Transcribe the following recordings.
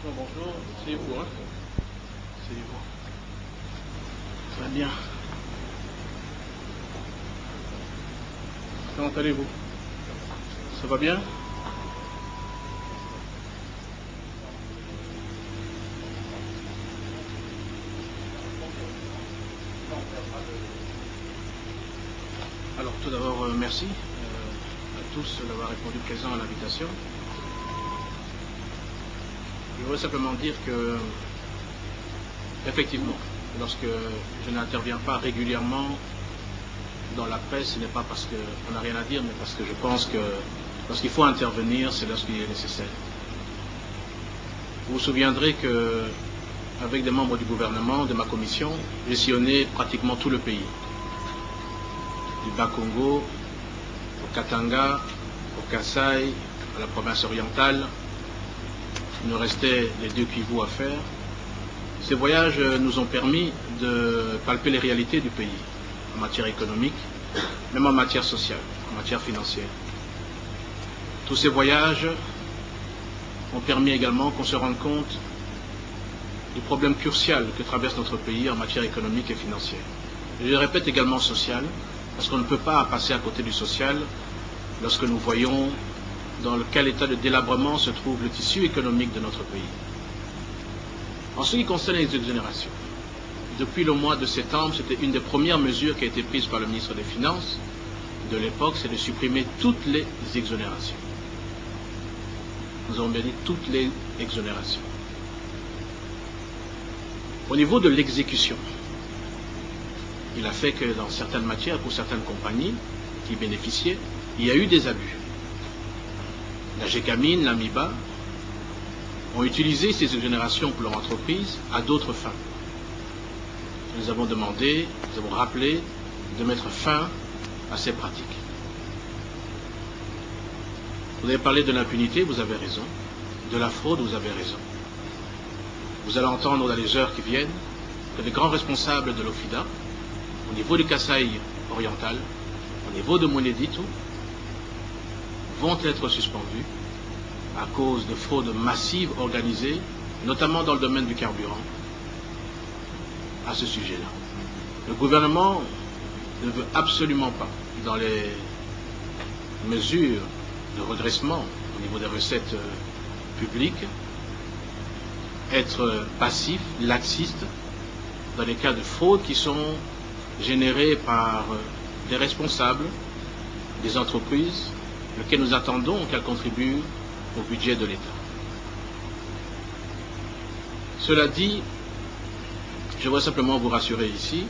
Bonjour, c'est vous, hein? C'est vous. Très bien. Comment allez-vous? Ça va bien? Alors tout d'abord, merci à tous d'avoir répondu présent à l'invitation. Je voudrais simplement dire que, effectivement, lorsque je n'interviens pas régulièrement dans la presse, ce n'est pas parce qu'on n'a rien à dire, mais parce que je pense que lorsqu'il faut intervenir, c'est lorsqu'il est nécessaire. Vous vous souviendrez que, avec des membres du gouvernement, de ma commission, j'ai sillonné pratiquement tout le pays. Du Bas-Congo, au Katanga, au Kasaï, à la province orientale. Il nous restait les 2 Kivu à faire. Ces voyages nous ont permis de palper les réalités du pays, en matière économique, même en matière sociale, en matière financière. Tous ces voyages ont permis également qu'on se rende compte du problème crucial que traverse notre pays en matière économique et financière. Et je le répète également social, parce qu'on ne peut pas passer à côté du social lorsque nous voyons dans quel état de délabrement se trouve le tissu économique de notre pays. En ce qui concerne les exonérations, depuis le mois de septembre, c'était une des premières mesures qui a été prise par le ministre des Finances de l'époque, c'est de supprimer toutes les exonérations. Nous avons bien dit toutes les exonérations. Au niveau de l'exécution, il a fait que dans certaines matières, pour certaines compagnies qui bénéficiaient, il y a eu des abus. La GECAMIN, l'AMIBA ont utilisé ces exonérations pour leur entreprise à d'autres fins. Nous avons demandé, nous avons rappelé de mettre fin à ces pratiques. Vous avez parlé de l'impunité, vous avez raison. De la fraude, vous avez raison. Vous allez entendre dans les heures qui viennent que les grands responsables de l'OFIDA, au niveau du Kasaï oriental, au niveau de Mweneditu, vont être suspendus à cause de fraudes massives organisées, notamment dans le domaine du carburant, à ce sujet-là. Le gouvernement ne veut absolument pas, dans les mesures de redressement au niveau des recettes publiques, être passif, laxiste, dans les cas de fraude qui sont générés par des responsables, des entreprises, lequel nous attendons qu'elle contribue au budget de l'État. Cela dit, je voudrais simplement vous rassurer ici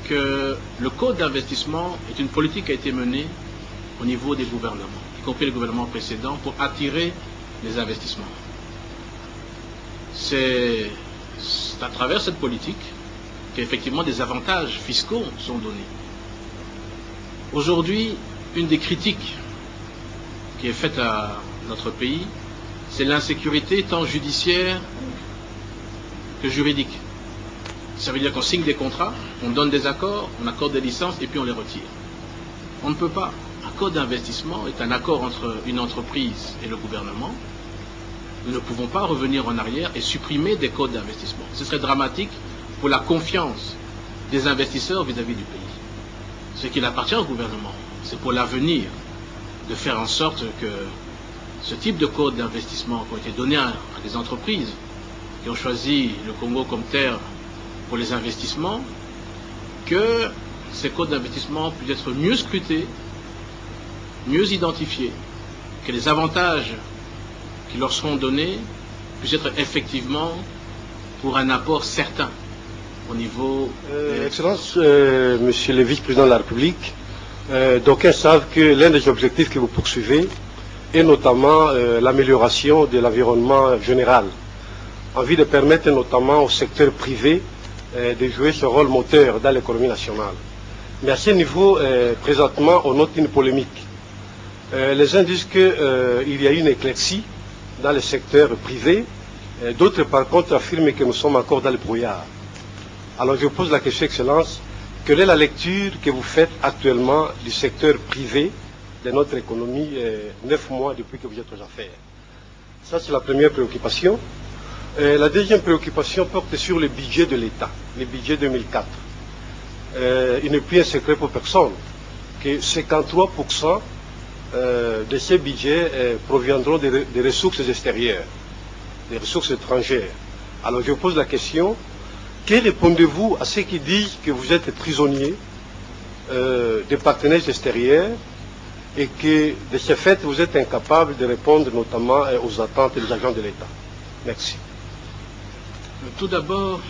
que le code d'investissement est une politique qui a été menée au niveau des gouvernements, y compris les gouvernements précédents, pour attirer les investissements. C'est à travers cette politique qu'effectivement des avantages fiscaux sont donnés. Aujourd'hui, une des critiques qui est faite à notre pays, c'est l'insécurité tant judiciaire que juridique. Ça veut dire qu'on signe des contrats, on donne des accords, on accorde des licences et puis on les retire. On ne peut pas. Un code d'investissement est un accord entre une entreprise et le gouvernement. Nous ne pouvons pas revenir en arrière et supprimer des codes d'investissement. Ce serait dramatique pour la confiance des investisseurs vis-à-vis du pays. Ce qu'il appartient au gouvernement, c'est pour l'avenir de faire en sorte que ce type de codes d'investissement qui ont été donnés à des entreprises qui ont choisi le Congo comme terre pour les investissements, que ces codes d'investissement puissent être mieux scrutés, mieux identifiés, que les avantages qui leur seront donnés puissent être effectivement pour un apport certain au niveau... Excellence, Monsieur le Vice-président de la République, d'aucuns savent que l'un des objectifs que vous poursuivez est notamment l'amélioration de l'environnement général, en vue de permettre notamment au secteur privé de jouer ce rôle moteur dans l'économie nationale. Mais à ce niveau, présentement, on note une polémique. Les uns disent qu'il y a une éclaircie dans le secteur privé, d'autres par contre affirment que nous sommes encore dans le brouillard. Alors je vous pose la question, Excellence, quelle est la lecture que vous faites actuellement du secteur privé de notre économie 9 mois depuis que vous êtes aux affaires? Ça, c'est la première préoccupation. La deuxième préoccupation porte sur le budget de l'État, le budget 2004. Il n'est plus un secret pour personne que 53% de ces budgets proviendront des ressources extérieures, des ressources étrangères. Alors je pose la question, que répondez-vous à ceux qui disent que vous êtes prisonnier des partenaires extérieurs et que de ce fait vous êtes incapable de répondre notamment aux attentes des agents de l'État? Merci. Tout d'abord,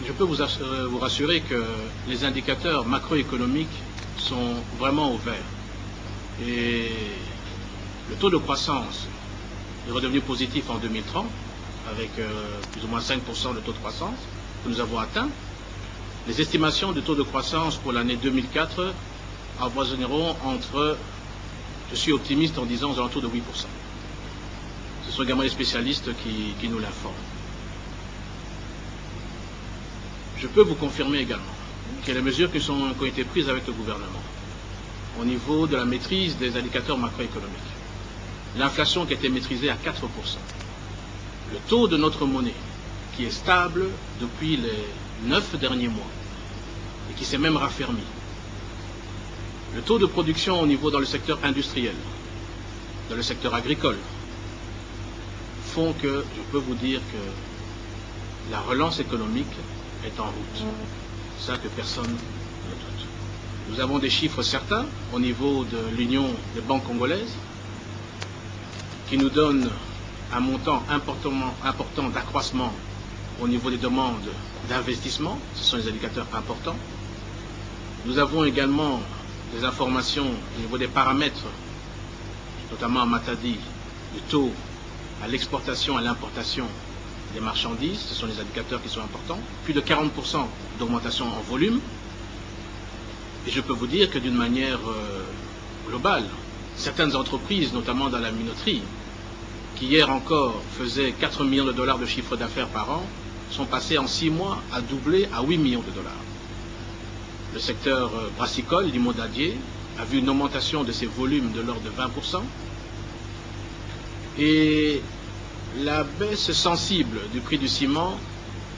je peux vous rassurer que les indicateurs macroéconomiques sont vraiment au vert. Et le taux de croissance est redevenu positif en 2030, avec plus ou moins 5% de taux de croissance que nous avons atteint. Les estimations du taux de croissance pour l'année 2004 avoisineront entre, je suis optimiste en disant, aux alentours de 8%. Ce sont également les spécialistes qui nous l'informent. Je peux vous confirmer également que les mesures qui ont été prises avec le gouvernement au niveau de la maîtrise des indicateurs macroéconomiques, l'inflation qui a été maîtrisée à 4%, le taux de notre monnaie qui est stable depuis les 9 derniers mois et qui s'est même raffermi, le taux de production au niveau dans le secteur industriel, dans le secteur agricole, font que je peux vous dire que la relance économique est en route. C'est ça que personne ne doute. Nous avons des chiffres certains au niveau de l'Union des banques congolaises qui nous donnent un montant important d'accroissement au niveau des demandes d'investissement. Ce sont des indicateurs importants. Nous avons également des informations au niveau des paramètres, notamment à Matadi, du taux à l'exportation et à l'importation des marchandises. Ce sont des indicateurs qui sont importants. Plus de 40% d'augmentation en volume. Et je peux vous dire que d'une manière globale, certaines entreprises, notamment dans la minoterie, qui hier encore faisaient 4 millions de dollars de chiffre d'affaires par an, sont passées en 6 mois à doubler à 8 millions de dollars. Le secteur brassicole, limondadier, a vu une augmentation de ses volumes de l'ordre de 20%. Et la baisse sensible du prix du ciment,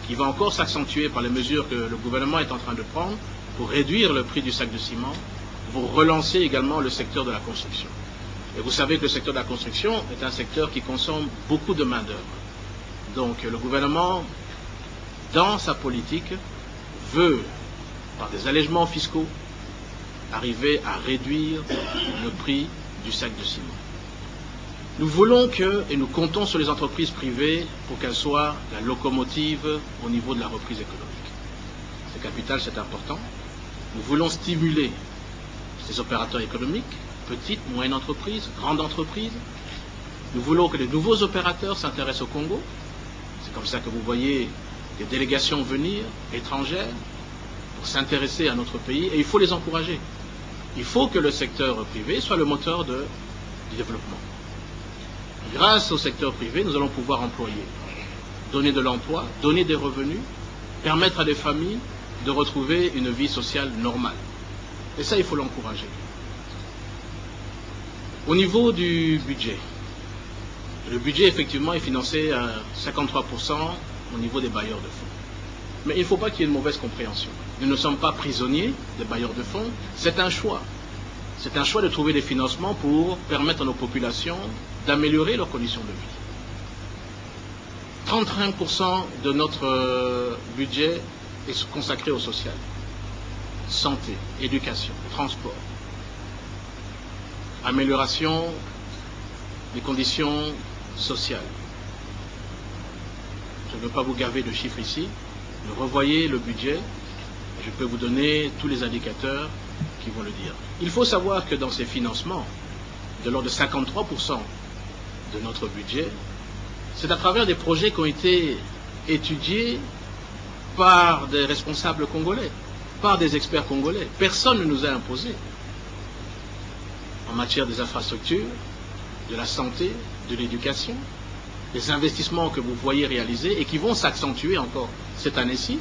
qui va encore s'accentuer par les mesures que le gouvernement est en train de prendre pour réduire le prix du sac de ciment, pour relancer également le secteur de la construction. Et vous savez que le secteur de la construction est un secteur qui consomme beaucoup de main-d'œuvre. Donc le gouvernement, dans sa politique, veut, par des allègements fiscaux, arriver à réduire le prix du sac de ciment. Nous voulons que, et nous comptons sur les entreprises privées pour qu'elles soient la locomotive au niveau de la reprise économique. C'est capital, c'est important. Nous voulons stimuler ces opérateurs économiques, petites, moyennes entreprises, grandes entreprises. Nous voulons que les nouveaux opérateurs s'intéressent au Congo. C'est comme ça que vous voyez des délégations venir, étrangères, pour s'intéresser à notre pays, et il faut les encourager. Il faut que le secteur privé soit le moteur du développement. Grâce au secteur privé, nous allons pouvoir employer, donner de l'emploi, donner des revenus, permettre à des familles de retrouver une vie sociale normale. Et ça, il faut l'encourager. Au niveau du budget, le budget, effectivement, est financé à 53% au niveau des bailleurs de fonds. Mais il ne faut pas qu'il y ait une mauvaise compréhension. Nous ne sommes pas prisonniers des bailleurs de fonds, c'est un choix. C'est un choix de trouver des financements pour permettre à nos populations d'améliorer leurs conditions de vie. 35% de notre budget est consacré au social. Santé, éducation, transport, amélioration des conditions sociales. Je ne veux pas vous gaver de chiffres ici, mais revoyez le budget, et je peux vous donner tous les indicateurs qui vont le dire. Il faut savoir que dans ces financements, de l'ordre de 53% de notre budget, c'est à travers des projets qui ont été étudiés par des responsables congolais, par des experts congolais. Personne ne nous a imposé en matière des infrastructures, de la santé, de l'éducation, les investissements que vous voyez réalisés et qui vont s'accentuer encore cette année-ci.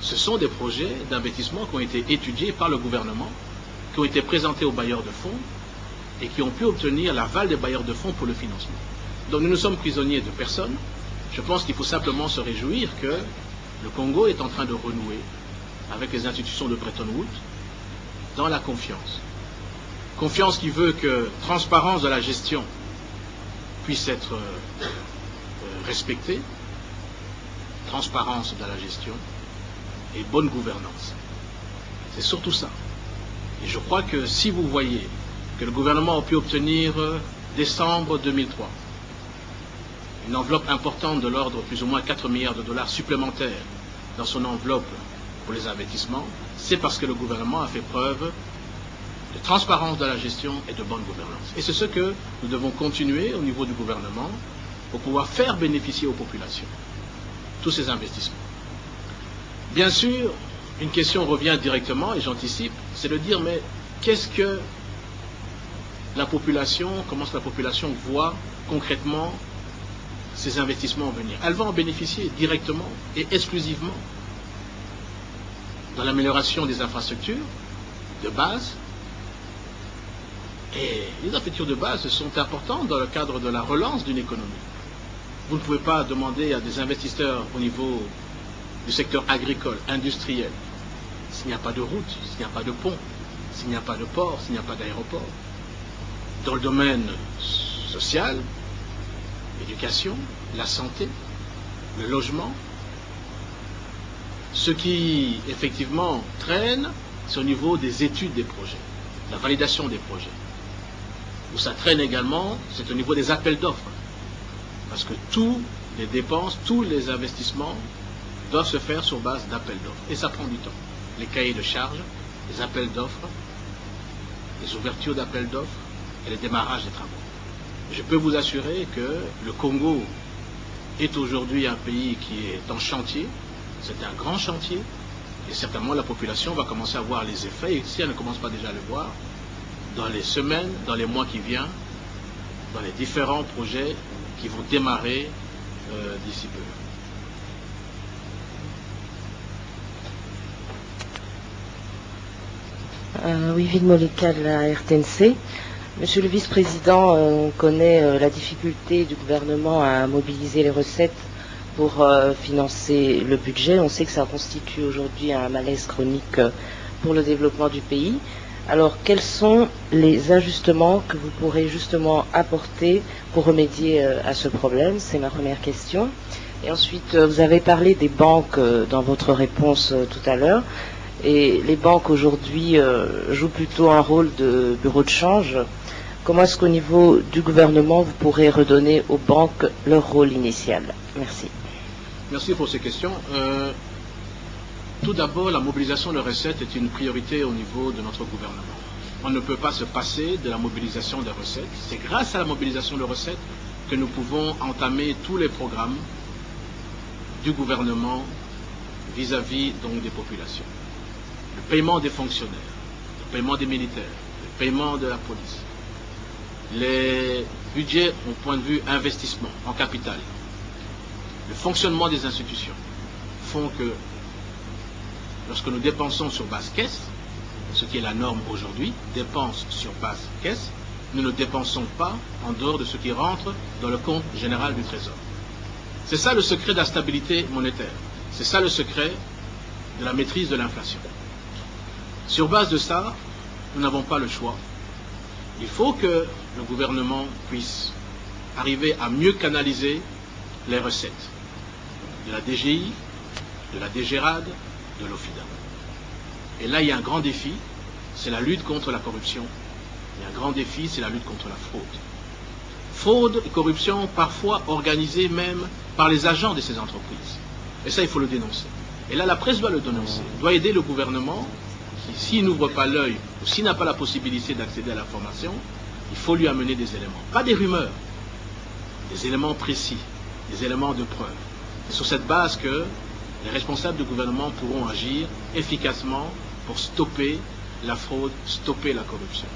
Ce sont des projets d'investissement qui ont été étudiés par le gouvernement, qui ont été présentés aux bailleurs de fonds et qui ont pu obtenir l'aval des bailleurs de fonds pour le financement. Donc nous ne sommes prisonniers de personne. Je pense qu'il faut simplement se réjouir que le Congo est en train de renouer avec les institutions de Bretton Woods dans la confiance. Confiance qui veut que transparence de la gestion puisse être respectée, transparence de la gestion et bonne gouvernance. C'est surtout ça. Et je crois que si vous voyez que le gouvernement a pu obtenir décembre 2003 une enveloppe importante de l'ordre de plus ou moins 4 milliards de dollars supplémentaires dans son enveloppe pour les investissements, c'est parce que le gouvernement a fait preuve de transparence de la gestion et de bonne gouvernance. Et c'est ce que nous devons continuer au niveau du gouvernement pour pouvoir faire bénéficier aux populations tous ces investissements. Bien sûr, une question revient directement, et j'anticipe, c'est de dire, mais qu'est-ce que la population, comment la population voit concrètement ces investissements venir? Elle va en bénéficier directement et exclusivement dans l'amélioration des infrastructures de base. Et les infrastructures de base sont importantes dans le cadre de la relance d'une économie. Vous ne pouvez pas demander à des investisseurs au niveau du secteur agricole, industriel, s'il n'y a pas de route, s'il n'y a pas de pont, s'il n'y a pas de port, s'il n'y a pas d'aéroport. Dans le domaine social, l'éducation, la santé, le logement, ce qui effectivement traîne, c'est au niveau des études des projets, la validation des projets. Où ça traîne également, c'est au niveau des appels d'offres. Parce que tous les dépenses, tous les investissements doivent se faire sur base d'appels d'offres. Et ça prend du temps. Les cahiers de charges, les appels d'offres, les ouvertures d'appels d'offres et les démarrages des travaux. Je peux vous assurer que le Congo est aujourd'hui un pays qui est en chantier. C'est un grand chantier. Et certainement la population va commencer à voir les effets, et si elle ne commence pas déjà à le voir, dans les semaines, dans les mois qui viennent, dans les différents projets qui vont démarrer d'ici peu. Oui, Ville Moleka de la RTNC. Monsieur le vice-président, on connaît la difficulté du gouvernement à mobiliser les recettes pour financer le budget. On sait que ça constitue aujourd'hui un malaise chronique pour le développement du pays. Alors, quels sont les ajustements que vous pourrez justement apporter pour remédier à ce problème? C'est ma première question. Et ensuite, vous avez parlé des banques dans votre réponse tout à l'heure. Et les banques aujourd'hui jouent plutôt un rôle de bureau de change. Comment est-ce qu'au niveau du gouvernement, vous pourrez redonner aux banques leur rôle initial? Merci. Merci pour ces questions. Tout d'abord, la mobilisation de recettes est une priorité au niveau de notre gouvernement. On ne peut pas se passer de la mobilisation des recettes. C'est grâce à la mobilisation de recettes que nous pouvons entamer tous les programmes du gouvernement vis-à-vis donc des populations. Le paiement des fonctionnaires, le paiement des militaires, le paiement de la police, les budgets au point de vue investissement en capital, le fonctionnement des institutions font que lorsque nous dépensons sur base caisse, ce qui est la norme aujourd'hui, dépenses sur base caisse, nous ne dépensons pas en dehors de ce qui rentre dans le compte général du Trésor. C'est ça le secret de la stabilité monétaire. C'est ça le secret de la maîtrise de l'inflation. Sur base de ça, nous n'avons pas le choix. Il faut que le gouvernement puisse arriver à mieux canaliser les recettes de la DGI, de la DGRAD, de l'OFIDA. Et là, il y a un grand défi, c'est la lutte contre la corruption. Il y a un grand défi, c'est la lutte contre la fraude. Fraude et corruption parfois organisées même par les agents de ces entreprises. Et ça, il faut le dénoncer. Et là, la presse doit le dénoncer, doit aider le gouvernement qui, s'il n'ouvre pas l'œil ou s'il n'a pas la possibilité d'accéder à l'information, il faut lui amener des éléments. Pas des rumeurs, des éléments précis, des éléments de preuve. C'est sur cette base que les responsables du gouvernement pourront agir efficacement pour stopper la fraude, stopper la corruption.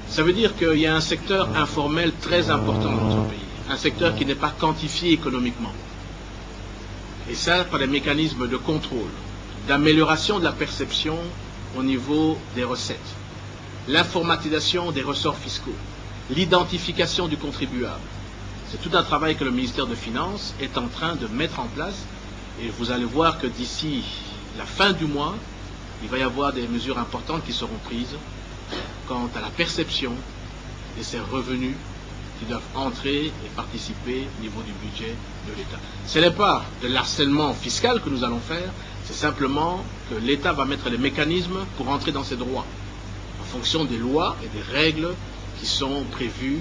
Ça veut dire qu'il y a un secteur informel très important dans notre pays, un secteur qui n'est pas quantifié économiquement. Et ça, par les mécanismes de contrôle, d'amélioration de la perception au niveau des recettes, l'informatisation des ressorts fiscaux, l'identification du contribuable. C'est tout un travail que le ministère des Finances est en train de mettre en place et vous allez voir que d'ici la fin du mois, il va y avoir des mesures importantes qui seront prises quant à la perception de ces revenus qui doivent entrer et participer au niveau du budget de l'État. Ce n'est pas de l'harcèlement fiscal que nous allons faire, c'est simplement que l'État va mettre les mécanismes pour entrer dans ses droits, en fonction des lois et des règles qui sont prévues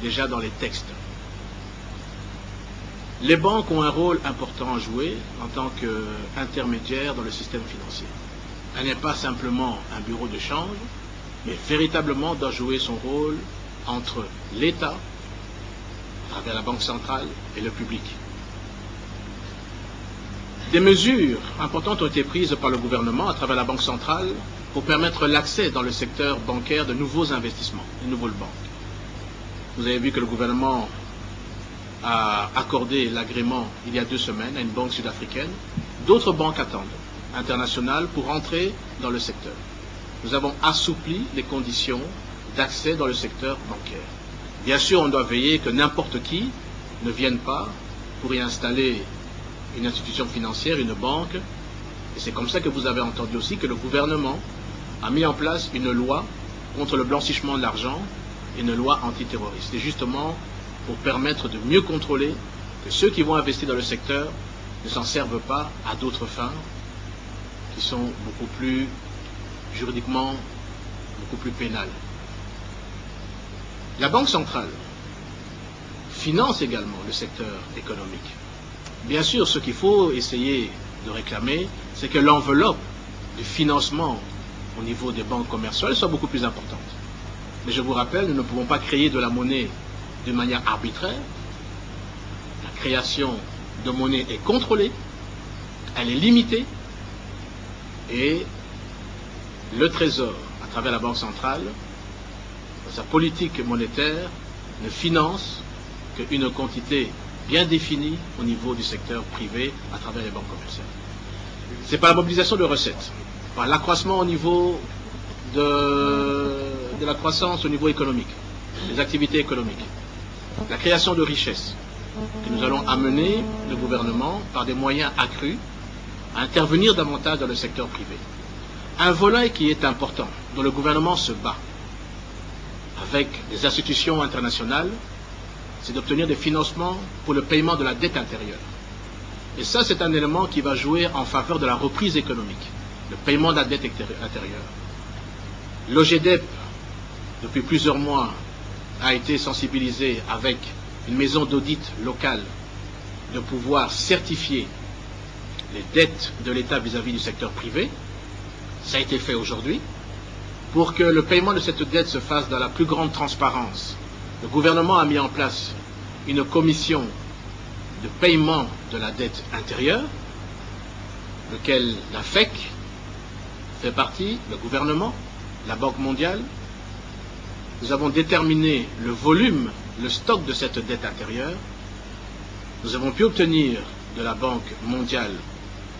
déjà dans les textes. Les banques ont un rôle important à jouer en tant qu'intermédiaires dans le système financier. Elle n'est pas simplement un bureau de change, mais véritablement doit jouer son rôle entre l'État, à travers la Banque centrale, et le public. Des mesures importantes ont été prises par le gouvernement à travers la Banque centrale pour permettre l'accès dans le secteur bancaire de nouveaux investissements, de nouvelles banques. Vous avez vu que le gouvernement a accordé l'agrément il y a 2 semaines à une banque sud-africaine. D'autres banques attendent, internationales, pour entrer dans le secteur. Nous avons assoupli les conditions d'accès dans le secteur bancaire. Bien sûr, on doit veiller que n'importe qui ne vienne pas pour y installer une institution financière, une banque. Et c'est comme ça que vous avez entendu aussi que le gouvernement a mis en place une loi contre le blanchiment de l'argent et une loi antiterroriste. C'est justement pour permettre de mieux contrôler que ceux qui vont investir dans le secteur ne s'en servent pas à d'autres fins qui sont beaucoup plus juridiquement, beaucoup plus pénales. La Banque centrale finance également le secteur économique. Bien sûr, ce qu'il faut essayer de réclamer, c'est que l'enveloppe du financement au niveau des banques commerciales soit beaucoup plus importante. Mais je vous rappelle, nous ne pouvons pas créer de la monnaie de manière arbitraire. La création de monnaie est contrôlée, elle est limitée, et le Trésor, à travers la Banque centrale, dans sa politique monétaire, ne finance qu'une quantité bien définie au niveau du secteur privé à travers les banques commerciales. C'est par la mobilisation de recettes, par l'accroissement au niveau de la croissance au niveau économique, des activités économiques, la création de richesses, que nous allons amener le gouvernement par des moyens accrus à intervenir davantage dans le secteur privé. Un volet qui est important, dont le gouvernement se bat avec les institutions internationales, c'est d'obtenir des financements pour le paiement de la dette intérieure. Et ça, c'est un élément qui va jouer en faveur de la reprise économique, le paiement de la dette intérieure. L'OGEDEP, depuis plusieurs mois, a été sensibilisé avec une maison d'audit locale de pouvoir certifier les dettes de l'État vis-à-vis du secteur privé. Ça a été fait aujourd'hui. Pour que le paiement de cette dette se fasse dans la plus grande transparence, le gouvernement a mis en place une commission de paiement de la dette intérieure, lequel la FEC fait partie, le gouvernement, la Banque mondiale. Nous avons déterminé le volume, le stock de cette dette intérieure. Nous avons pu obtenir de la Banque mondiale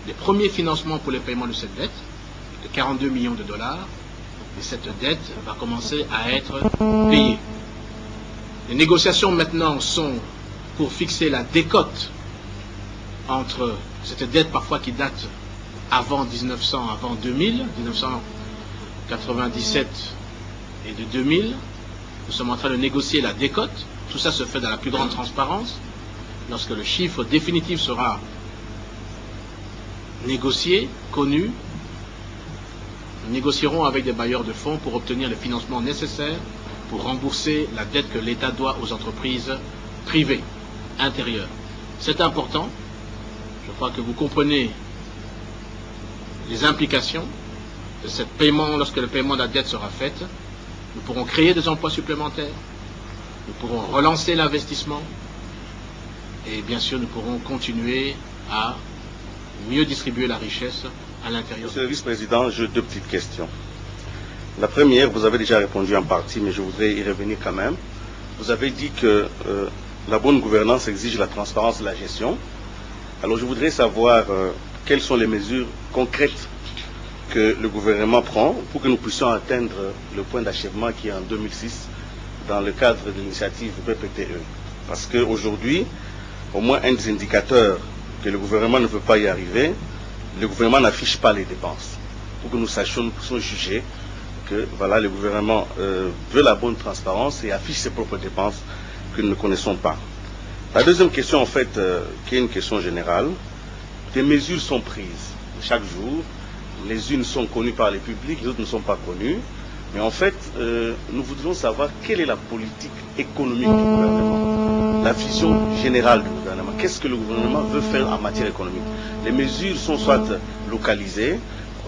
les premiers financements pour le paiement de cette dette, de 42 millions de dollars. Et cette dette va commencer à être payée. Les négociations maintenant sont pour fixer la décote entre cette dette parfois qui date avant 1900, avant 2000, 1997 et de 2000. Nous sommes en train de négocier la décote. Tout ça se fait dans la plus grande transparence. Lorsque le chiffre définitif sera négocié, connu, nous négocierons avec des bailleurs de fonds pour obtenir les financements nécessaires pour rembourser la dette que l'État doit aux entreprises privées, intérieures. C'est important. Je crois que vous comprenez les implications de ce paiement. Lorsque le paiement de la dette sera fait, nous pourrons créer des emplois supplémentaires, nous pourrons relancer l'investissement et bien sûr nous pourrons continuer à mieux distribuer la richesse à l'intérieur. Monsieur le vice-président, j'ai 2 petites questions. La première, vous avez déjà répondu en partie, mais je voudrais y revenir quand même. Vous avez dit que la bonne gouvernance exige la transparence de la gestion. Alors je voudrais savoir quelles sont les mesures concrètes que le gouvernement prend pour que nous puissions atteindre le point d'achèvement qui est en 2006 dans le cadre de l'initiative PPTE. Parce qu'aujourd'hui, au moins un des indicateurs que le gouvernement ne veut pas y arriver, le gouvernement n'affiche pas les dépenses. Pour que nous sachions, nous puissions juger que voilà, le gouvernement veut la bonne transparence et affiche ses propres dépenses que nous ne connaissons pas. La deuxième question, en fait, qui est une question générale, des mesures sont prises chaque jour. Les unes sont connues par les publics, les autres ne sont pas connues. Mais en fait, nous voudrions savoir quelle est la politique économique du gouvernement, la vision générale du gouvernement. Qu'est-ce que le gouvernement veut faire en matière économique? Les mesures sont soit localisées,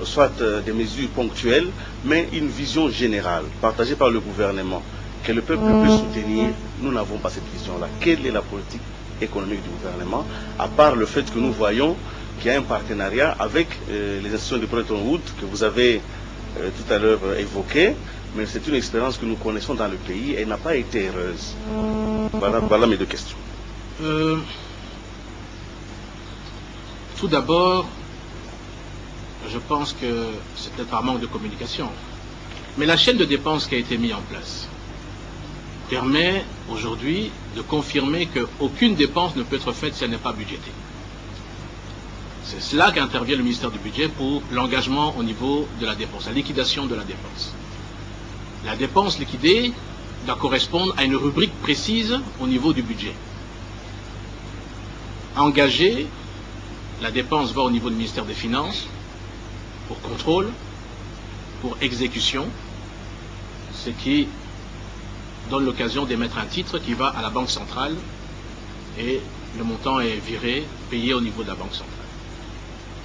soit des mesures ponctuelles, mais une vision générale, partagée par le gouvernement, que le peuple peut soutenir. Nous n'avons pas cette vision-là. Quelle est la politique économique du gouvernement, à part le fait que nous voyons qu'il y a un partenariat avec les institutions de Bretton Woods que vous avez tout à l'heure évoqué, mais c'est une expérience que nous connaissons dans le pays et n'a pas été heureuse. Voilà mes deux questions. Tout d'abord, je pense que c'est peut-être par manque de communication, mais la chaîne de dépenses qui a été mise en place permet aujourd'hui de confirmer qu'aucune dépense ne peut être faite si elle n'est pas budgétée. C'est cela qu'intervient le ministère du Budget pour l'engagement au niveau de la dépense, la liquidation de la dépense. La dépense liquidée doit correspondre à une rubrique précise au niveau du budget. Engager, la dépense va au niveau du ministère des Finances pour contrôle, pour exécution, ce qui donne l'occasion d'émettre un titre qui va à la Banque centrale et le montant est viré, payé au niveau de la Banque centrale.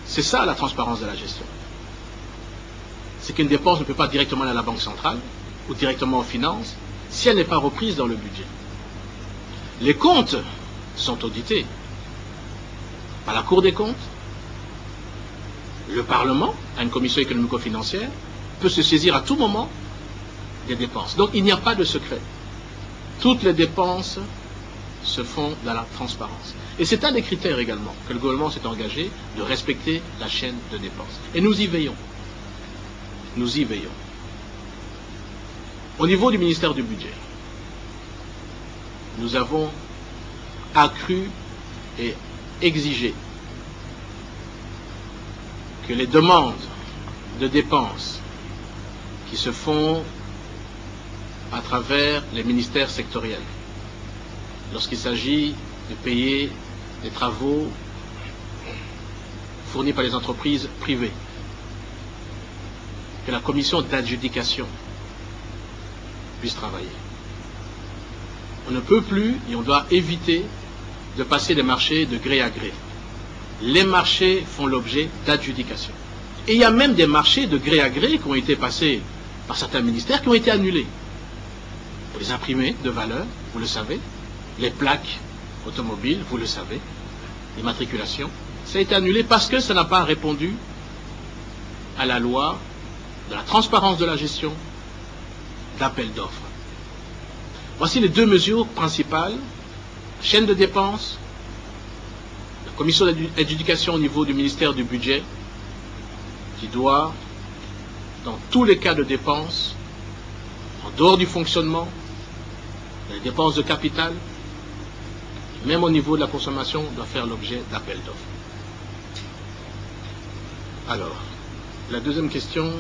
C'est ça la transparence de la gestion. C'est qu'une dépense ne peut pas directement aller à la Banque centrale ou directement aux finances si elle n'est pas reprise dans le budget. Les comptes sont audités par la Cour des comptes. Le Parlement, à une commission économico-financière, peut se saisir à tout moment des dépenses. Donc il n'y a pas de secret. Toutes les dépenses se font dans la transparence. Et c'est un des critères également que le gouvernement s'est engagé de respecter la chaîne de dépenses. Et nous y veillons. Nous y veillons. Au niveau du ministère du Budget, nous avons accru et exigé que les demandes de dépenses qui se font à travers les ministères sectoriels, lorsqu'il s'agit de payer des travaux fournis par les entreprises privées, que la commission d'adjudication puisse travailler. On ne peut plus et on doit éviter de passer des marchés de gré à gré. Les marchés font l'objet d'adjudication. Et il y a même des marchés de gré à gré qui ont été passés par certains ministères qui ont été annulés. Pour les imprimés de valeur, vous le savez, les plaques automobiles, vous le savez, les matriculations, ça a été annulé parce que ça n'a pas répondu à la loi de la transparence de la gestion d'appel d'offres. Voici les deux mesures principales: chaîne de dépenses, la commission d'adjudication au niveau du ministère du Budget, qui doit, dans tous les cas de dépenses, en dehors du fonctionnement, les dépenses de capital, même au niveau de la consommation, doit faire l'objet d'appel d'offres. Alors, la deuxième question.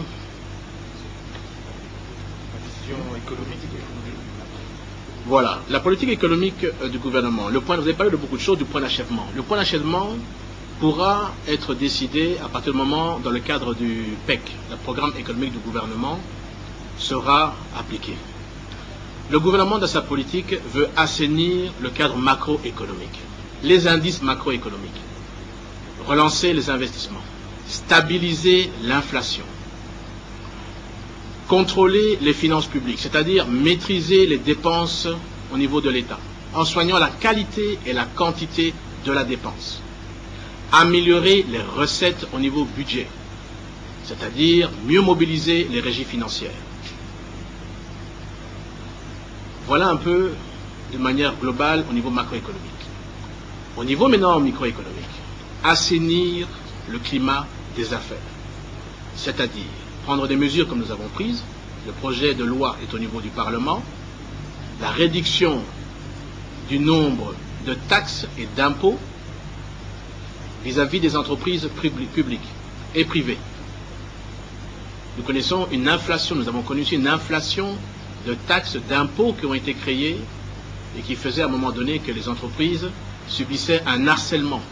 Voilà, la politique économique du gouvernement. Le point, vous avez parlé de beaucoup de choses, du point d'achèvement. Le point d'achèvement pourra être décidé à partir du moment, dans le cadre du PEC, le programme économique du gouvernement, sera appliqué. Le gouvernement, dans sa politique, veut assainir le cadre macroéconomique, les indices macroéconomiques, relancer les investissements, stabiliser l'inflation, contrôler les finances publiques, c'est-à-dire maîtriser les dépenses au niveau de l'État, en soignant la qualité et la quantité de la dépense, améliorer les recettes au niveau budget, c'est-à-dire mieux mobiliser les régies financières. Voilà un peu, de manière globale, au niveau macroéconomique. Au niveau maintenant microéconomique, assainir le climat des affaires, c'est-à-dire prendre des mesures comme nous avons prises. Le projet de loi est au niveau du Parlement. la réduction du nombre de taxes et d'impôts vis-à-vis des entreprises publiques et privées. Nous connaissons une inflation, nous avons connu aussi une inflation de taxes, d'impôts qui ont été créés et qui faisaient à un moment donné que les entreprises subissaient un harcèlement.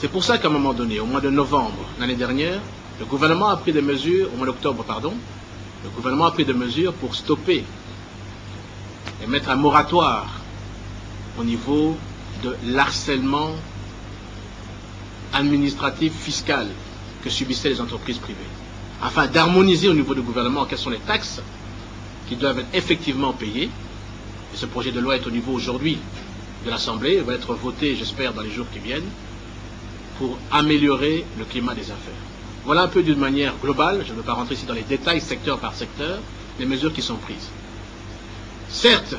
C'est pour ça qu'à un moment donné, au mois de novembre l'année dernière, le gouvernement a pris des mesures, au mois d'octobre, pardon, le gouvernement a pris des mesures pour stopper et mettre un moratoire au niveau de l'harcèlement administratif, fiscal que subissaient les entreprises privées, afin d'harmoniser au niveau du gouvernement quelles sont les taxes qui doivent être effectivement payées. Et ce projet de loi est au niveau aujourd'hui de l'Assemblée, va être voté, j'espère, dans les jours qui viennent, pour améliorer le climat des affaires. Voilà un peu d'une manière globale, je ne veux pas rentrer ici dans les détails secteur par secteur, les mesures qui sont prises. Certes,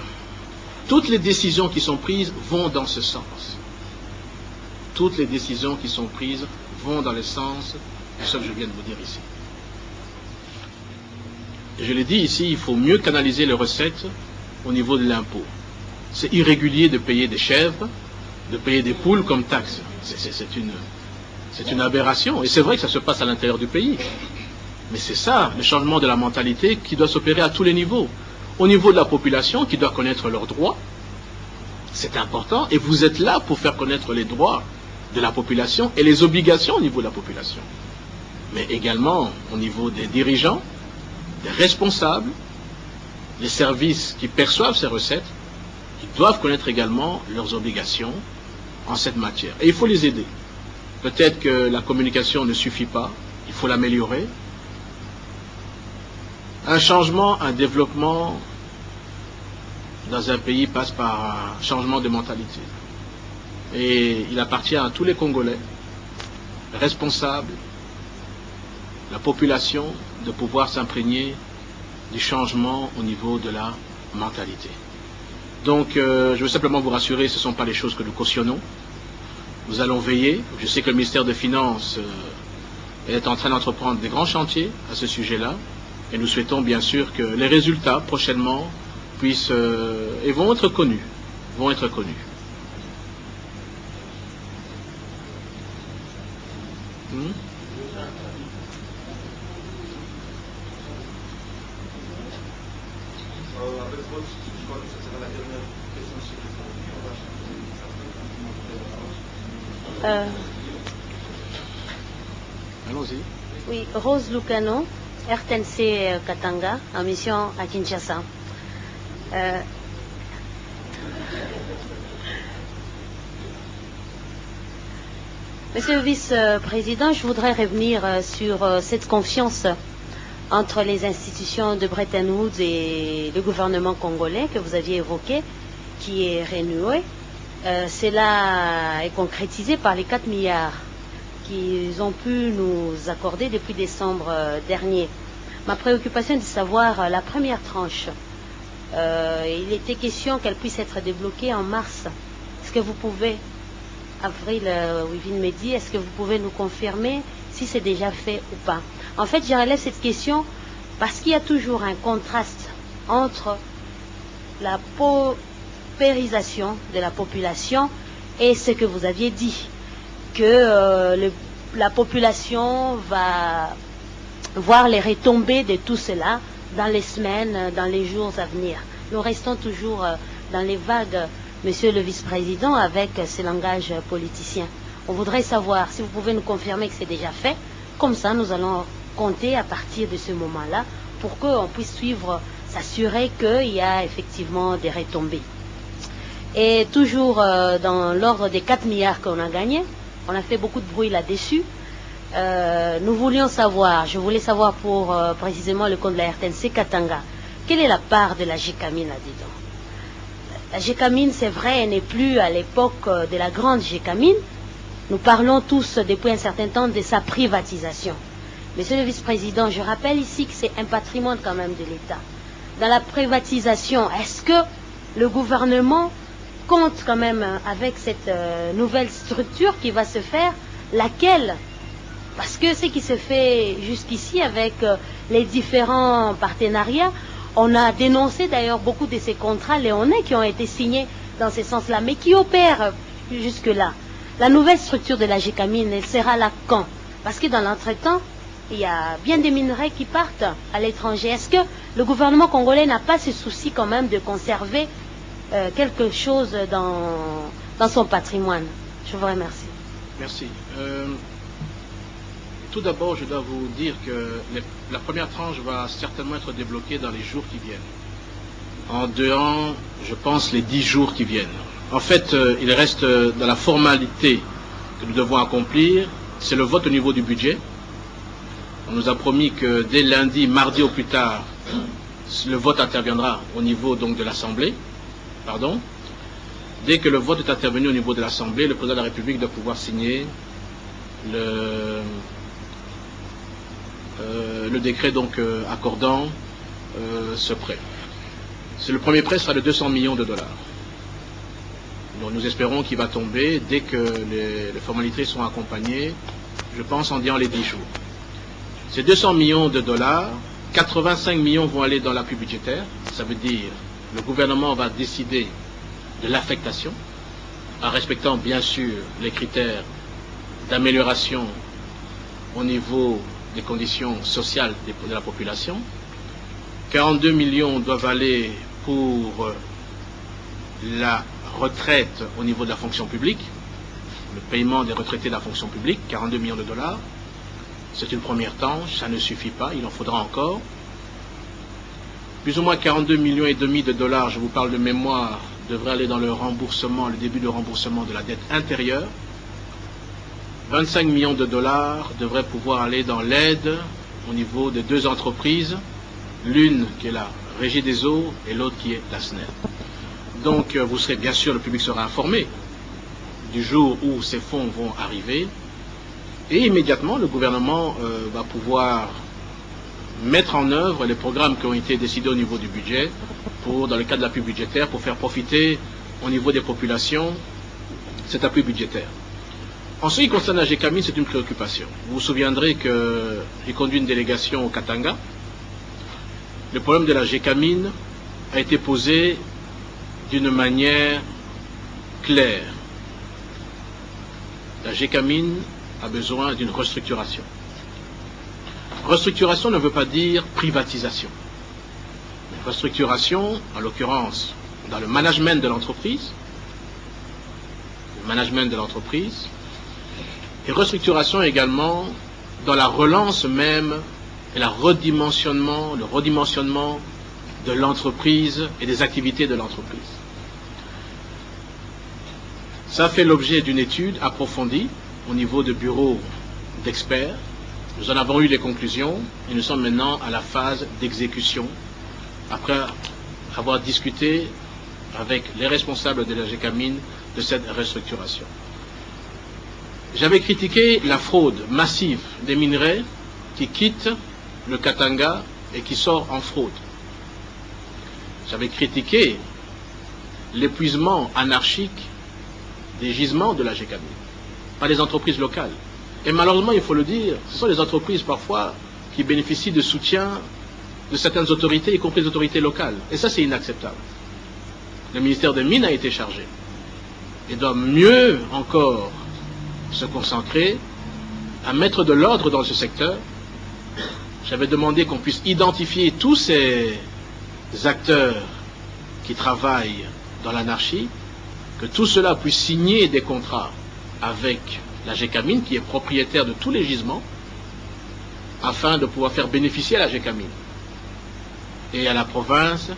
toutes les décisions qui sont prises vont dans ce sens. Toutes les décisions qui sont prises vont dans le sens de ce que je viens de vous dire ici. Et je l'ai dit ici, il faut mieux canaliser les recettes au niveau de l'impôt. C'est irrégulier de payer des chèvres, de payer des poules comme taxe. C'est une aberration. Et c'est vrai que ça se passe à l'intérieur du pays. Mais c'est ça, le changement de la mentalité qui doit s'opérer à tous les niveaux. Au niveau de la population qui doit connaître leurs droits, c'est important. Et vous êtes là pour faire connaître les droits de la population et les obligations au niveau de la population. Mais également au niveau des dirigeants, des responsables, les services qui perçoivent ces recettes, ils doivent connaître également leurs obligations en cette matière. Et il faut les aider. Peut-être que la communication ne suffit pas, il faut l'améliorer. Un changement, un développement dans un pays passe par un changement de mentalité. Et il appartient à tous les Congolais, responsables, la population, de pouvoir s'imprégner du changement au niveau de la mentalité. Donc, je veux simplement vous rassurer, ce ne sont pas les choses que nous cautionnons. Nous allons veiller. Je sais que le ministère des Finances est en train d'entreprendre des grands chantiers à ce sujet-là. Et nous souhaitons bien sûr que les résultats prochainement puissent et vont être connus. Allons-y. Oui, Rose Lucano, RTNC Katanga, en mission à Kinshasa. Monsieur le vice-président, je voudrais revenir sur cette confiance entre les institutions de Bretton Woods et le gouvernement congolais que vous aviez évoqué, qui est renoué. Cela est concrétisé par les 4 milliards qu'ils ont pu nous accorder depuis décembre dernier. Ma préoccupation est de savoir la première tranche. Il était question qu'elle puisse être débloquée en mars. Est-ce que vous pouvez, avril, Wivine Mehdi, est-ce que vous pouvez nous confirmer si c'est déjà fait ou pas? En fait, je relève cette question parce qu'il y a toujours un contraste entre la paupérisation de la population et ce que vous aviez dit, que la population va voir les retombées de tout cela dans les semaines, dans les jours à venir. Nous restons toujours dans les vagues, monsieur le vice-président, avec ce langage politicien. On voudrait savoir si vous pouvez nous confirmer que c'est déjà fait. Comme ça, nous allons compter à partir de ce moment-là pour qu'on puisse suivre, s'assurer qu'il y a effectivement des retombées. Et toujours dans l'ordre des 4 milliards qu'on a gagnés, on a fait beaucoup de bruit là-dessus. Nous voulions savoir, je voulais savoir pour précisément le compte de la RTNC Katanga, quelle est la part de la GECAMINE là-dedans? La GECAMINE, c'est vrai, elle n'est plus à l'époque de la grande GECAMINE. Nous parlons tous depuis un certain temps de sa privatisation. Monsieur le vice-président, je rappelle ici que c'est un patrimoine quand même de l'État. Dans la privatisation, est-ce que le gouvernement compte quand même avec cette nouvelle structure qui va se faire, laquelle, parce que ce qui se fait jusqu'ici avec les différents partenariats, On a dénoncé d'ailleurs beaucoup de ces contrats léonais qui ont été signés dans ce sens-là, mais qui opèrent jusque-là. La nouvelle structure de la GECAMIN, elle sera là quand? Parce que dans l'entretemps, il y a bien des minerais qui partent à l'étranger. Est-ce que le gouvernement congolais n'a pas ce souci quand même de conserver quelque chose dans son patrimoine? Je vous remercie. Merci. Tout d'abord, je dois vous dire que la première tranche va certainement être débloquée dans les jours qui viennent. En dehors, je pense, les 10 jours qui viennent. En fait, il reste dans la formalité que nous devons accomplir, c'est le vote au niveau du budget. On nous a promis que dès lundi, mardi au plus tard, le vote interviendra au niveau donc de l'Assemblée. Pardon. Dès que le vote est intervenu au niveau de l'Assemblée, le président de la République doit pouvoir signer le décret donc accordant ce prêt. Le premier prêt sera de 200 millions de dollars. Donc nous espérons qu'il va tomber dès que les formalités sont accompagnées, je pense en disant les 10 jours. Ces 200 millions de dollars, 85 millions vont aller dans l'appui budgétaire. Ça veut dire le gouvernement va décider de l'affectation, en respectant bien sûr les critères d'amélioration au niveau des conditions sociales de la population. 42 millions doivent aller pour la retraite au niveau de la fonction publique, le paiement des retraités de la fonction publique, 42 millions de dollars. C'est une première tranche, ça ne suffit pas, il en faudra encore. Plus ou moins 42 millions et demi de dollars, je vous parle de mémoire, devraient aller dans le remboursement, le début de remboursement de la dette intérieure. 25 millions de dollars devraient pouvoir aller dans l'aide au niveau de 2 entreprises, l'une qui est la Régie des eaux et l'autre qui est la SNEL. Donc vous serez bien sûr, le public sera informé du jour où ces fonds vont arriver et immédiatement le gouvernement va pouvoir mettre en œuvre les programmes qui ont été décidés au niveau du budget dans le cadre de l'appui budgétaire pour faire profiter au niveau des populations cet appui budgétaire. En ce qui concerne la GECAMIN, c'est une préoccupation. Vous vous souviendrez que j'ai conduit une délégation au Katanga. Le problème de la GECAMIN a été posé d'une manière claire. La GECAMIN a besoin d'une restructuration. Restructuration ne veut pas dire privatisation. Restructuration, en l'occurrence, dans le management de l'entreprise, et restructuration également dans la relance même et le redimensionnement de l'entreprise et des activités de l'entreprise. Ça fait l'objet d'une étude approfondie au niveau de bureaux d'experts. Nous en avons eu les conclusions et nous sommes maintenant à la phase d'exécution après avoir discuté avec les responsables de la GECAMIN de cette restructuration. J'avais critiqué la fraude massive des minerais qui quittent le Katanga et qui sortent en fraude. J'avais critiqué l'épuisement anarchique des gisements de la GECAMIN par les entreprises locales. Et malheureusement, il faut le dire, ce sont les entreprises parfois qui bénéficient de soutien de certaines autorités, y compris les autorités locales. Et ça, c'est inacceptable. Le ministère des Mines a été chargé et doit mieux encore se concentrer à mettre de l'ordre dans ce secteur. J'avais demandé qu'on puisse identifier tous ces acteurs qui travaillent dans l'anarchie, que tout cela puisse signer des contrats avec la GECAMIN, qui est propriétaire de tous les gisements, afin de pouvoir faire bénéficier à la GECAMIN et à la province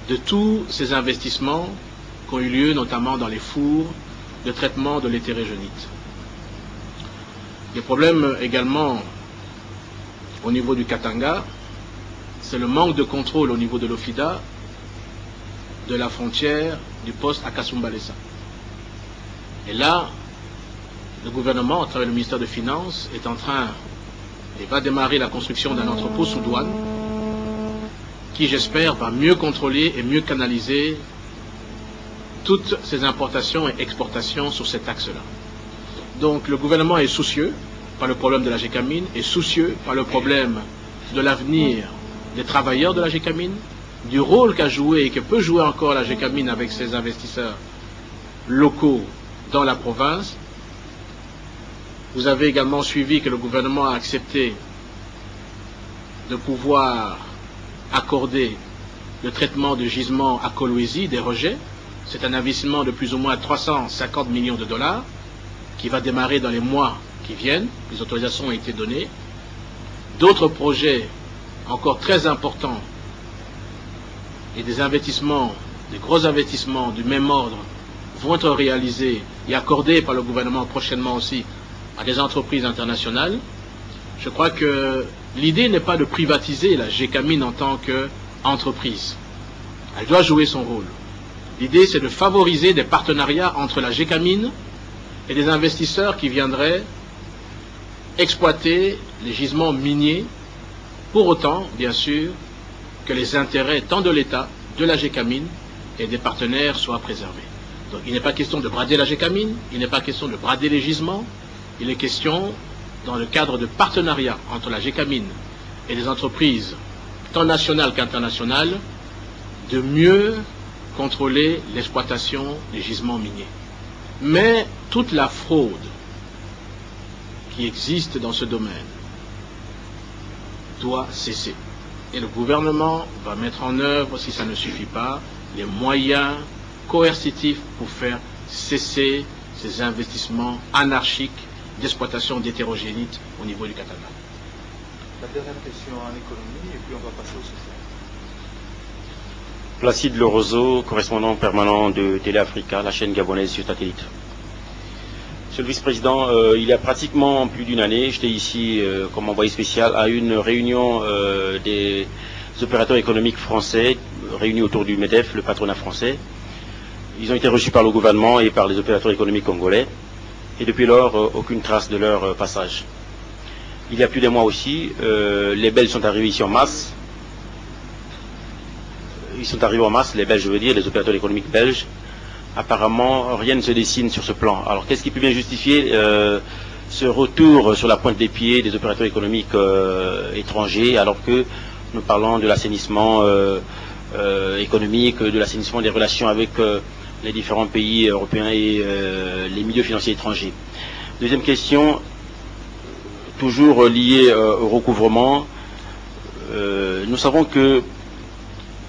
de tous ces investissements qui ont eu lieu notamment dans les fours de traitement de l'hétérogénite. Les problèmes également au niveau du Katanga, c'est le manque de contrôle au niveau de l'OFIDA de la frontière du poste à Kasumbalesa. Et là, le gouvernement, à travers le ministère des Finances, est en train et va démarrer la construction d'un entrepôt sous douane qui, j'espère, va mieux contrôler et mieux canaliser toutes ces importations et exportations sur cet axe-là. Donc le gouvernement est soucieux par le problème de la GECAMIN, est soucieux par le problème de l'avenir des travailleurs de la GECAMIN, du rôle qu'a joué et que peut jouer encore la GECAMIN avec ses investisseurs locaux dans la province. Vous avez également suivi que le gouvernement a accepté de pouvoir accorder le traitement de gisements à Kolwezi, des rejets. C'est un investissement de plus ou moins 350 millions de dollars qui va démarrer dans les mois qui viennent. Les autorisations ont été données. D'autres projets encore très importants et des investissements, des gros investissements du même ordre vont être réalisés et accordés par le gouvernement prochainement aussi à des entreprises internationales. Je crois que l'idée n'est pas de privatiser la GECAMIN en tant qu'entreprise. Elle doit jouer son rôle. L'idée, c'est de favoriser des partenariats entre la GECAMIN et des investisseurs qui viendraient exploiter les gisements miniers, pour autant, bien sûr, que les intérêts tant de l'État, de la GECAMIN et des partenaires soient préservés. Donc il n'est pas question de brader la GECAMIN, il n'est pas question de brader les gisements, il est question, dans le cadre de partenariat entre la GECAMIN et les entreprises, tant nationales qu'internationales, de mieux contrôler l'exploitation des gisements miniers. Mais toute la fraude qui existe dans ce domaine doit cesser. Et le gouvernement va mettre en œuvre, si ça ne suffit pas, les moyens coercitifs pour faire cesser ces investissements anarchiques d'exploitation d'hétérogénite au niveau du Katanga. La dernière question en économie, et puis on va passer au social. Placide Lorozo, correspondant permanent de Télé Africa, la chaîne gabonaise sur satellite. Monsieur le vice-président, il y a pratiquement plus d'une année, j'étais ici comme envoyé spécial à une réunion des opérateurs économiques français, réunis autour du MEDEF, le patronat français. Ils ont été reçus par le gouvernement et par les opérateurs économiques congolais. Et depuis lors, aucune trace de leur passage. Il y a plus d'un mois aussi, les Belges sont arrivés ici en masse. Ils sont arrivés en masse, les Belges, je veux dire, les opérateurs économiques belges. Apparemment, rien ne se dessine sur ce plan. Alors, qu'est-ce qui peut bien justifier ce retour sur la pointe des pieds des opérateurs économiques étrangers, alors que nous parlons de l'assainissement économique, de l'assainissement des relations avec les différents pays européens et les milieux financiers étrangers. Deuxième question, toujours liée au recouvrement. Nous savons que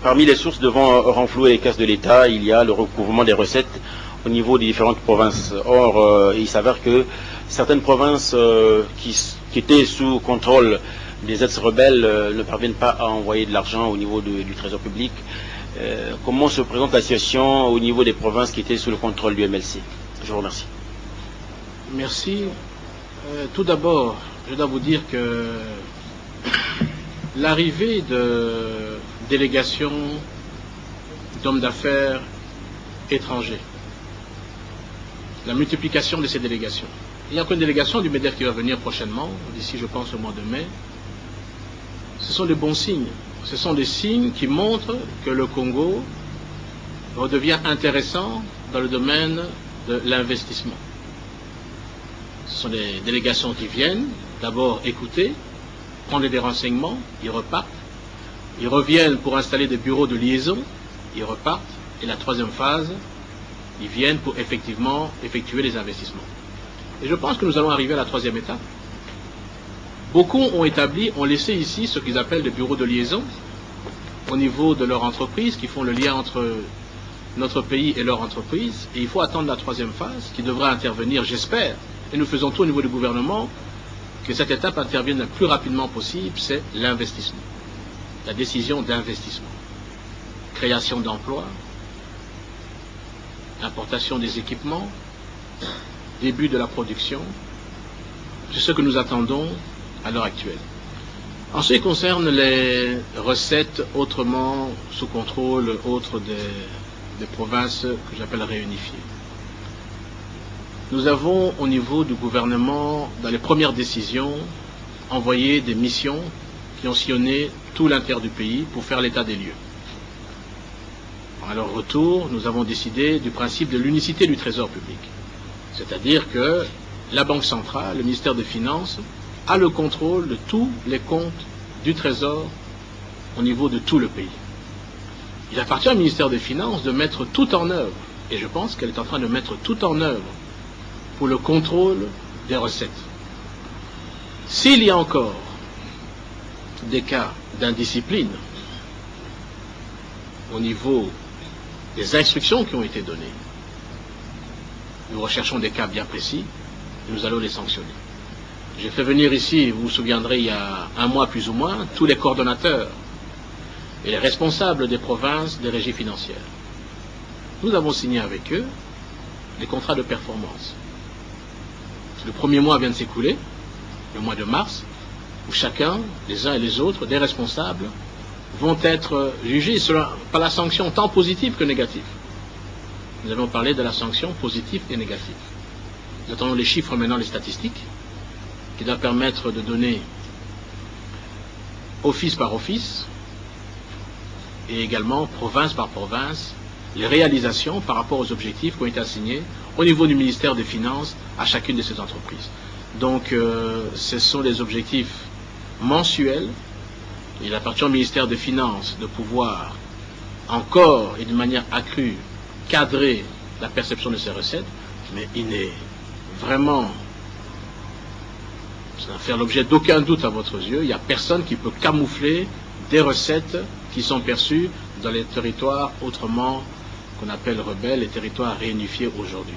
parmi les sources devant renflouer les caisses de l'État, il y a le recouvrement des recettes au niveau des différentes provinces. Or, il s'avère que certaines provinces qui étaient sous contrôle des ex-rebelles ne parviennent pas à envoyer de l'argent au niveau du trésor public. Comment se présente la situation au niveau des provinces qui étaient sous le contrôle du MLC? Je vous remercie. Merci. Tout d'abord, je dois vous dire que l'arrivée de délégations d'hommes d'affaires étrangers, la multiplication de ces délégations. Il y a encore une délégation du MEDEF qui va venir prochainement, d'ici je pense au mois de mai. Ce sont des bons signes. Ce sont des signes qui montrent que le Congo redevient intéressant dans le domaine de l'investissement. Ce sont des délégations qui viennent d'abord écouter, prendre des renseignements, ils repartent. Ils reviennent pour installer des bureaux de liaison, ils repartent. Et la troisième phase, ils viennent pour effectivement effectuer les investissements. Et je pense que nous allons arriver à la troisième étape. Beaucoup ont laissé ici ce qu'ils appellent des bureaux de liaison au niveau de leur entreprise, qui font le lien entre notre pays et leur entreprise. Et il faut attendre la troisième phase, qui devra intervenir, j'espère, et nous faisons tout au niveau du gouvernement, que cette étape intervienne le plus rapidement possible, c'est l'investissement. La décision d'investissement. Création d'emplois, importation des équipements, début de la production. C'est ce que nous attendons à l'heure actuelle. En ce qui concerne les recettes autrement sous contrôle autres des provinces que j'appelle réunifiées, nous avons au niveau du gouvernement, dans les premières décisions, envoyé des missions qui ont sillonné tout l'intérieur du pays pour faire l'état des lieux. À leur retour, nous avons décidé du principe de l'unicité du trésor public. C'est-à-dire que la Banque centrale, le ministère des Finances, a le contrôle de tous les comptes du trésor au niveau de tout le pays. Il appartient au ministère des Finances de mettre tout en œuvre, et je pense qu'elle est en train de mettre tout en œuvre pour le contrôle des recettes. S'il y a encore des cas d'indiscipline au niveau des instructions qui ont été données, nous recherchons des cas bien précis et nous allons les sanctionner. J'ai fait venir ici, vous vous souviendrez, il y a un mois plus ou moins, tous les coordonnateurs et les responsables des provinces des régies financières. Nous avons signé avec eux des contrats de performance. Le premier mois vient de s'écouler, le mois de mars, où chacun, les uns et les autres, des responsables, vont être jugés par la sanction tant positive que négative. Nous avons parlé de la sanction positive et négative. Nous attendons les chiffres maintenant, les statistiques, qui doivent permettre de donner office par office et également province par province les réalisations par rapport aux objectifs qui ont été assignés au niveau du ministère des Finances à chacune de ces entreprises. Donc ce sont des objectifs mensuels. Il appartient au ministère des Finances de pouvoir encore et de manière accrue cadrer la perception de ces recettes, mais il n'est vraiment, ça va faire l'objet d'aucun doute à votre yeux, il n'y a personne qui peut camoufler des recettes qui sont perçues dans les territoires autrement qu'on appelle rebelles, les territoires réunifiés aujourd'hui.